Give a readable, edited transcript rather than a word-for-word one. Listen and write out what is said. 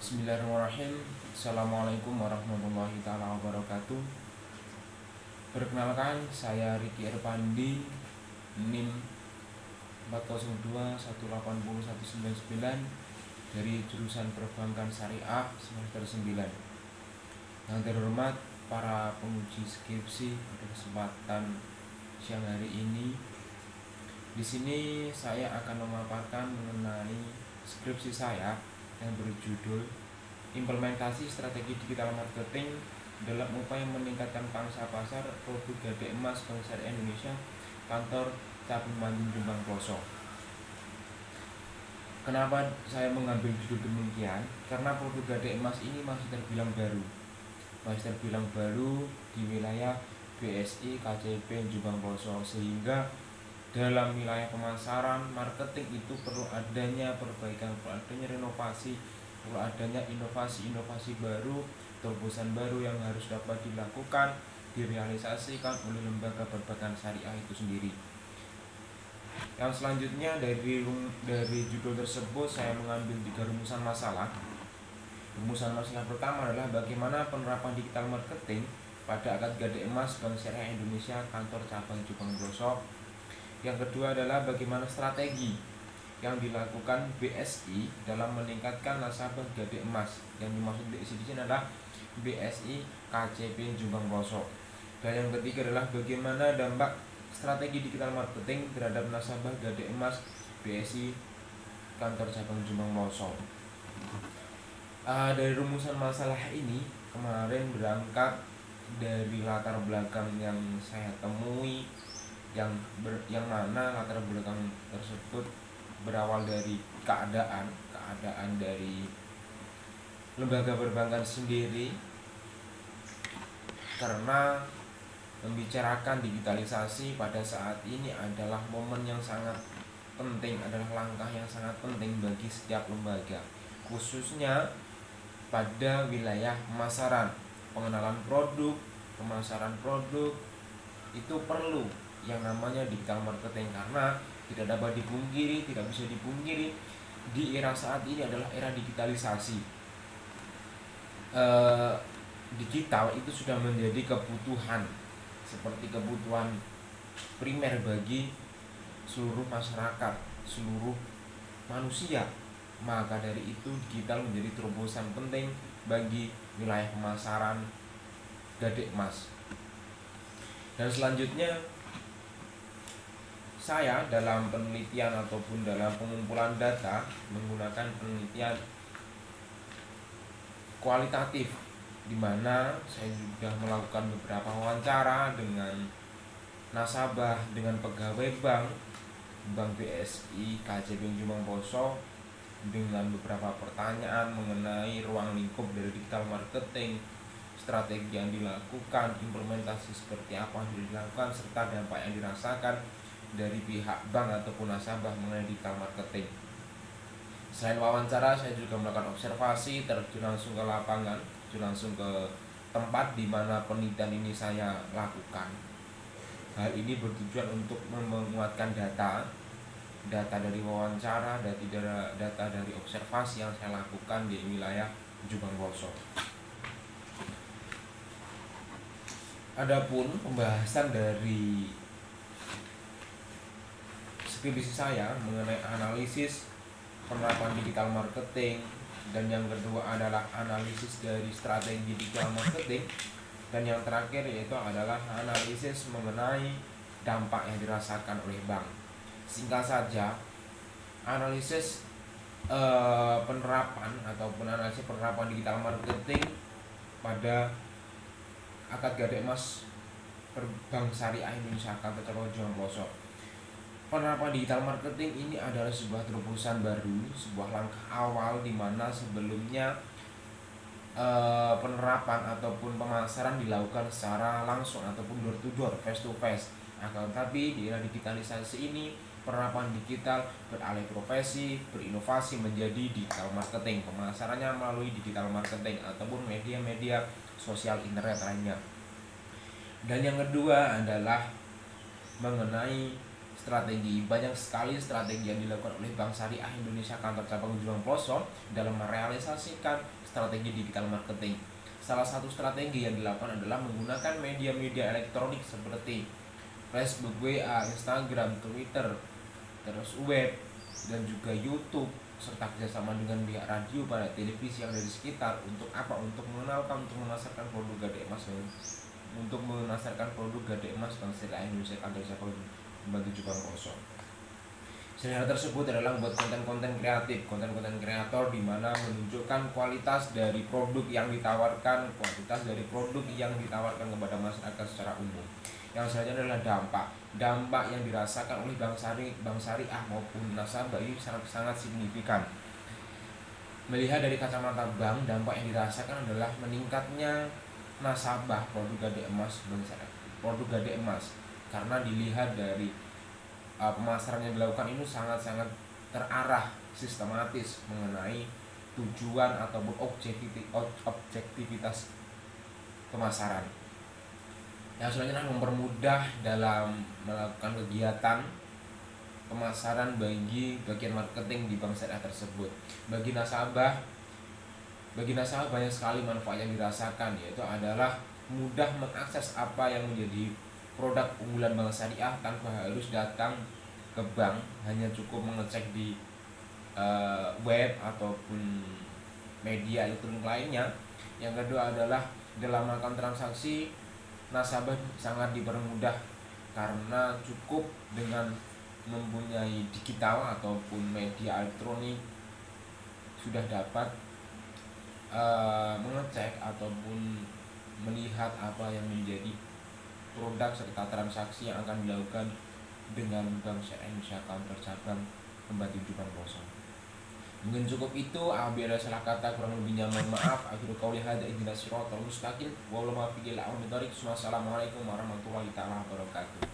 Bismillahirrahmanirrahim. Assalamualaikum warahmatullahi taala wabarakatuh. Perkenalkan, saya Riki Erpandi, NIM 402180199 dari jurusan Perbankan Syariah semester 9. Yang terhormat para penguji skripsi, pada kesempatan siang hari ini di sini saya akan memaparkan mengenai skripsi saya yang berjudul Implementasi Strategi Digital Marketing dalam upaya meningkatkan pangsa pasar produk Gade Emas Bank Syariah Indonesia Kantor Cabang Bandung Jombang Pelosok. Kenapa saya mengambil judul demikian? Karena produk Gade Emas ini masih terbilang baru di wilayah BSI KCP Jombang Pelosok, sehingga dalam wilayah pemasaran marketing itu perlu adanya perbaikan, perlu adanya renovasi, perlu adanya inovasi baru, terobosan baru yang harus dapat dilakukan, direalisasikan oleh lembaga perbankan syariah itu sendiri. Yang selanjutnya dari judul tersebut saya mengambil 3 rumusan masalah. Rumusan masalah pertama adalah bagaimana penerapan digital marketing pada akad Gade Emas Bank Syariah Indonesia Kantor Cabang Jombang Pelosok. Yang kedua adalah bagaimana strategi yang dilakukan BSI dalam meningkatkan nasabah Gade Emas. Yang dimaksud BSI di sini adalah BSI KCP Jombang Pelosok. Dan yang ketiga adalah bagaimana dampak strategi digital marketing terhadap nasabah Gade Emas BSI Kantor Cabang Jombang Pelosok. Dari rumusan masalah ini kemarin berangkat dari latar belakang yang saya temui, yang mana latar belakang tersebut berawal dari keadaan dari lembaga perbankan sendiri, karena membicarakan digitalisasi pada saat ini adalah momen yang sangat penting, adalah langkah yang sangat penting bagi setiap lembaga, khususnya pada wilayah pemasaran. Pengenalan produk, pemasaran produk itu perlu yang namanya digital marketing, karena tidak dapat dipungkiri, tidak bisa dipungkiri di era saat ini adalah era digitalisasi. Digital itu sudah menjadi kebutuhan, seperti kebutuhan primer bagi seluruh masyarakat, seluruh manusia. Maka dari itu digital menjadi terobosan penting bagi wilayah pemasaran Gade Emas. Dan selanjutnya saya dalam penelitian ataupun dalam pengumpulan data menggunakan penelitian kualitatif, di mana saya sudah melakukan beberapa wawancara dengan nasabah, dengan pegawai Bank BSI KCB Jombang Pelosok, dengan beberapa pertanyaan mengenai ruang lingkup dari digital marketing, strategi yang dilakukan, implementasi seperti apa yang dilakukan, serta dampak yang dirasakan dari pihak bank ataupun nasabah mengenai digital marketing. Selain wawancara, saya juga melakukan observasi, terjun langsung ke lapangan, terjun langsung ke tempat di mana penelitian ini saya lakukan. Hal ini bertujuan untuk menguatkan data dari wawancara, data dari observasi yang saya lakukan di wilayah Jombang Pelosok. Adapun pembahasan dari skripsi saya mengenai analisis penerapan digital marketing, dan yang kedua adalah analisis dari strategi digital marketing, dan yang terakhir yaitu adalah analisis mengenai dampak yang dirasakan oleh bank. Singkat saja, analisis penerapan digital marketing pada akad Gade Emas Bank Syariah Indonesia Kantor Cabang Jombang Pelosok. Penerapan digital marketing ini adalah sebuah terobosan baru, sebuah langkah awal di mana sebelumnya penerapan ataupun pemasaran dilakukan secara langsung ataupun door to door, face to face. Akan tetapi di era digitalisasi ini penerapan digital beralih profesi, berinovasi menjadi digital marketing. Pemasarannya melalui digital marketing ataupun media-media sosial internet lainnya. Dan yang kedua adalah mengenai Strategi, banyak sekali strategi yang dilakukan oleh Bank Syariah Indonesia Kantor Cabang Ujung Pelosok dalam merealisasikan strategi digital marketing. Salah satu strategi yang dilakukan adalah menggunakan media-media elektronik seperti Facebook, WA, Instagram, Twitter, terus web, dan juga YouTube, serta kerjasama dengan pihak radio pada televisi yang ada di sekitar. Untuk apa? Untuk mengenalkan, untuk memasarkan produk Gadai Emas, untuk memasarkan produk Gadai Emas Bank Syariah Indonesia Kantor Cabang Batu Jepang Kosong. Selain hal tersebut adalah membuat konten-konten kreatif, konten-konten kreator di mana menunjukkan kualitas dari produk yang ditawarkan, kepada masyarakat secara umum. Yang selanjutnya adalah dampak yang dirasakan oleh bank syariah maupun nasabah ini sangat signifikan. Melihat dari kacamata bank, dampak yang dirasakan adalah meningkatnya nasabah produk Gadai Emas karena dilihat dari pemasaran yang dilakukan ini sangat terarah, sistematis mengenai tujuan ataupun objektivitas pemasaran. Yang selanjutnya mempermudah dalam melakukan kegiatan pemasaran bagi bagian marketing di bank syariah tersebut. Bagi nasabah banyak sekali manfaat yang dirasakan, yaitu adalah mudah mengakses apa yang menjadi produk unggulan bank syariah tanpa harus datang ke bank, hanya cukup mengecek di web ataupun media elektronik lainnya. Yang kedua adalah dalam melakukan transaksi, nasabah sangat dipermudah karena cukup dengan mempunyai digital ataupun media elektronik sudah dapat mengecek ataupun melihat apa yang menjadi produk serta transaksi yang akan dilakukan dengan Bank Syariah Indonesia Kantor Cabang Batu Jepang Kosong. Mungkin cukup itu. Apabila salah kata kurang lebihnya mohon maaf. Akhirul qauli hadza ihdinas siratal mustaqim wallahu muwaffiq ila aqwamit thoriq. Wassalamualaikum warahmatullahi wabarakatuh.